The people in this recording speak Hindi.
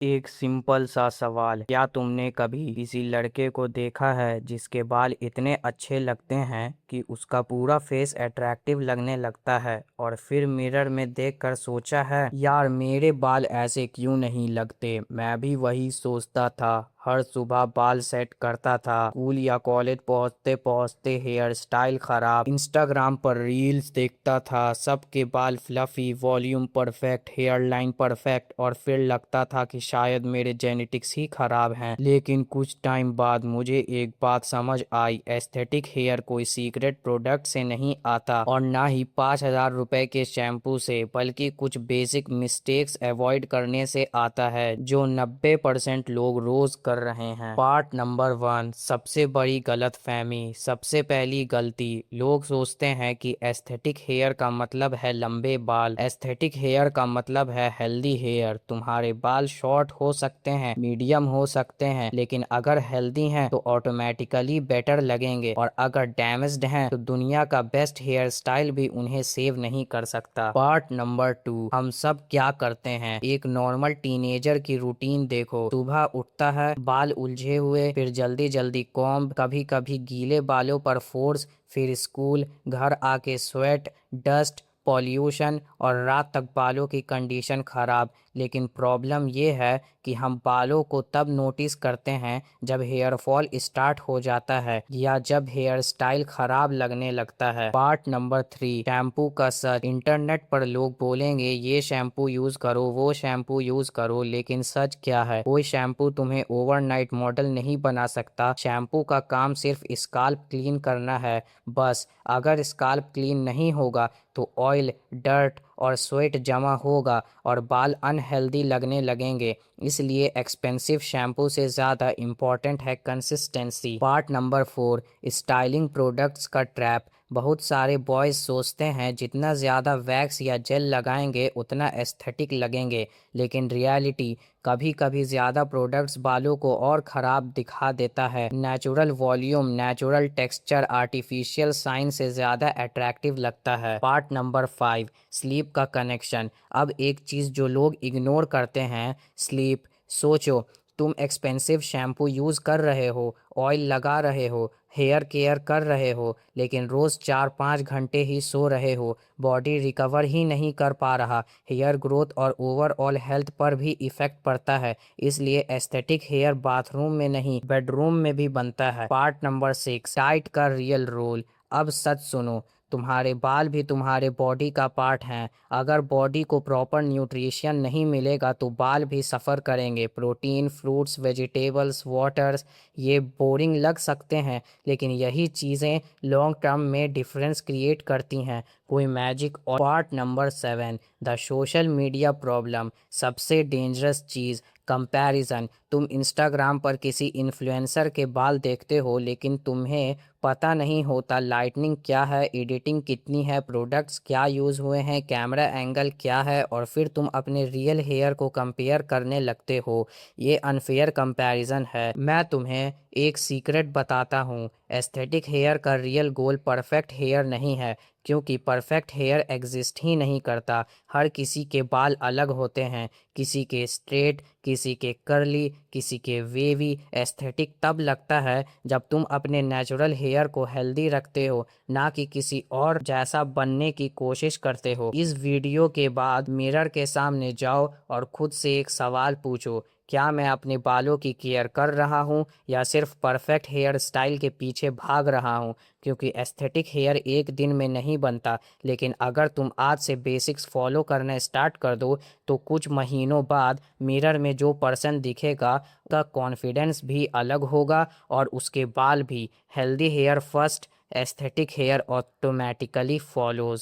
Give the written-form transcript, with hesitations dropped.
एक सिंपल सा सवाल, क्या तुमने कभी किसी लड़के को देखा है जिसके बाल इतने अच्छे लगते हैं कि उसका पूरा फेस अट्रैक्टिव लगने लगता है और फिर मिरर में देखकर सोचा है यार मेरे बाल ऐसे क्यों नहीं लगते। मैं भी वही सोचता था, हर सुबह बाल सेट करता था, स्कूल या कॉलेज पहुंचते पहुंचते हेयर स्टाइल खराब, इंस्टाग्राम पर रील्स देखता था, सबके बाल fluffy, volume perfect, hair line perfect, और फिर लगता था कि शायद मेरे जेनेटिक्स ही खराब हैं। लेकिन कुछ टाइम बाद मुझे एक बात समझ आई, एस्थेटिक हेयर कोई सीक्रेट प्रोडक्ट से नहीं आता और ना ही 5,000 रुपए के शैम्पू से, बल्कि कुछ बेसिक मिस्टेक्स अवॉइड करने से आता है जो 90% लोग रोज कर रहे हैं। पार्ट नंबर 1, सबसे बड़ी गलतफहमी। सबसे पहली गलती, लोग सोचते हैं कि एस्थेटिक हेयर का मतलब है लंबे बाल। एस्थेटिक हेयर का मतलब है हेल्दी हेयर। तुम्हारे बाल शॉर्ट हो सकते हैं, मीडियम हो सकते हैं, लेकिन अगर हेल्दी हैं तो ऑटोमेटिकली बेटर लगेंगे, और अगर डैमेज्ड हैं तो दुनिया का बेस्ट हेयर स्टाइल भी उन्हें सेव नहीं कर सकता। पार्ट नंबर 2, हम सब क्या करते हैं। एक नॉर्मल टीनेजर की रूटीन देखो। सुबह उठता है, बाल उलझे हुए, फिर जल्दी जल्दी कॉम्ब, कभी कभी गीले बालों पर फोर्स, फिर स्कूल, घर आके स्वेट, डस्ट, पॉल्यूशन, और रात तक बालों की कंडीशन खराब। लेकिन प्रॉब्लम ये है कि हम बालों को तब नोटिस करते हैं जब हेयर फॉल स्टार्ट हो जाता है या जब हेयर स्टाइल खराब लगने लगता है। पार्ट नंबर 3, शैम्पू का सच। इंटरनेट पर लोग बोलेंगे ये शैम्पू यूज करो, वो शैम्पू यूज करो, लेकिन सच क्या है? कोई शैम्पू तुम्हें ओवरनाइट मॉडल नहीं बना सकता। शैम्पू का काम सिर्फ स्काल्प क्लीन करना है, बस। अगर स्काल्प क्लीन नहीं होगा तो ऑयल, डर्ट और स्वेट जमा होगा और बाल अनहेल्दी लगने लगेंगे। इसलिए एक्सपेंसिव शैम्पू से ज़्यादा इम्पॉर्टेंट है consistency. Part number 4, styling products का ट्रैप। बहुत सारे बॉयज सोचते हैं जितना ज़्यादा वैक्स या जेल लगाएंगे उतना एस्थेटिक लगेंगे, लेकिन रियलिटी, कभी कभी ज़्यादा प्रोडक्ट्स बालों को और ख़राब दिखा देता है। Natural volume, natural texture artificial shine से ज़्यादा अट्रैक्टिव लगता है। पार्ट नंबर 5, स्लीप का कनेक्शन। अब एक चीज़ जो लोग इग्नोर करते हैं, स्लीप। सोचो, तुम एक्सपेंसिव शैम्पू यूज़ कर रहे हो, ऑयल लगा रहे हो, हेयर केयर कर रहे हो, लेकिन रोज़ 4-5 घंटे ही सो रहे हो, बॉडी रिकवर ही नहीं कर पा रहा। हेयर ग्रोथ और ओवरऑल हेल्थ पर भी इफेक्ट पड़ता है। इसलिए एस्थेटिक हेयर बाथरूम में नहीं, बेडरूम में भी बनता है। पार्ट नंबर 6, डाइट का रियल रोल। अब सच सुनो, तुम्हारे बाल भी तुम्हारे बॉडी का पार्ट हैं। अगर बॉडी को प्रॉपर न्यूट्रिशन नहीं मिलेगा तो बाल भी सफ़र करेंगे। प्रोटीन, फ्रूट्स, वेजिटेबल्स, वाटर्स, ये बोरिंग लग सकते हैं, लेकिन यही चीज़ें लॉन्ग टर्म में डिफरेंस क्रिएट करती हैं, कोई मैजिक। और part number 7, the social media problem. सबसे डेंजरस चीज़, कंपैरिजन। तुम इंस्टाग्राम पर किसी इन्फ्लुएंसर के बाल देखते हो, लेकिन तुम्हें पता नहीं होता लाइटनिंग क्या है, एडिटिंग कितनी है, प्रोडक्ट्स क्या यूज़ हुए हैं, कैमरा एंगल क्या है, और फिर तुम अपने रियल हेयर को कंपेयर करने लगते हो। ये अनफेयर कंपैरिजन है। मैं तुम्हें एक सीक्रेट बताता हूँ, एस्थेटिक हेयर का रियल गोल परफेक्ट हेयर नहीं है, क्योंकि परफेक्ट हेयर एग्जिस्ट ही नहीं करता। हर किसी के बाल अलग होते हैं, किसी के स्ट्रेट, किसी के कर्ली, किसी के वेवी। एस्थेटिक तब लगता है जब तुम अपने नेचुरल हेयर को हेल्दी रखते हो, ना कि किसी और जैसा बनने की कोशिश करते हो। इस वीडियो के बाद मिरर के सामने जाओ और खुद से एक सवाल पूछो, क्या मैं अपने बालों की केयर कर रहा हूँ या सिर्फ परफेक्ट हेयर स्टाइल के पीछे भाग रहा हूँ? क्योंकि एस्थेटिक हेयर एक दिन में नहीं बनता, लेकिन अगर तुम आज से बेसिक्स फॉलो करना स्टार्ट कर दो तो कुछ महीनों बाद मिरर में जो पर्सन दिखेगा उसका कॉन्फिडेंस भी अलग होगा और उसके बाल भी। Healthy hair first, aesthetic hair automatically follows.